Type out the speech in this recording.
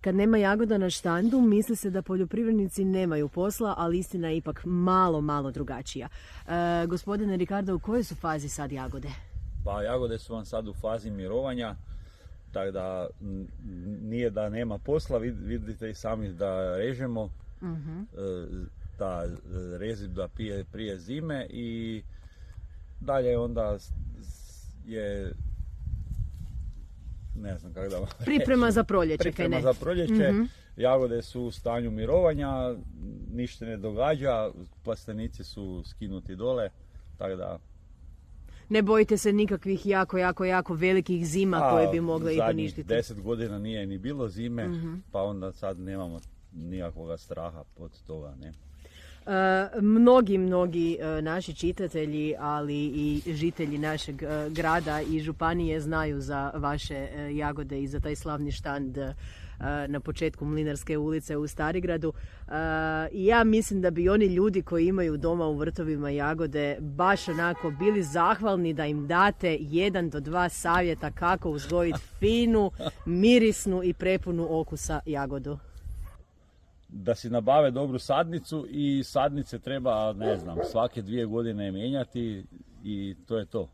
Kad nema jagoda na štandu, misli se da poljoprivrednici nemaju posla, ali istina je ipak malo drugačija. Gospodine Ricardo, u kojoj su fazi sad jagode? Pa jagode su vam sad u fazi mirovanja, tako da nije da nema posla, vidite i sami da režemo, da rezidba prije zime i dalje onda je, ne znam kako da vam reći. Priprema za proljeće. Priprema za proljeće, jagode su u stanju mirovanja, ništa ne događa, plastenici su skinuti dole, tako da... Ne bojite se nikakvih jako velikih zima koje bi mogle i poništiti? 10 godina nije ni bilo zime, pa onda sad nemamo nikakvog straha od toga, ne. Mnogi naši čitatelji, ali i žitelji našeg grada i županije znaju za vaše jagode i za taj slavni štand na početku Mlinarske ulice u Starigradu. I ja mislim da bi oni ljudi koji imaju doma u vrtovima jagode baš onako bili zahvalni da im date 1 do 2 savjeta kako uzgojiti finu, mirisnu i prepunu okusa jagodu. Da si nabave dobru sadnicu i sadnice treba, ne znam, svake 2 godine mijenjati i to je to.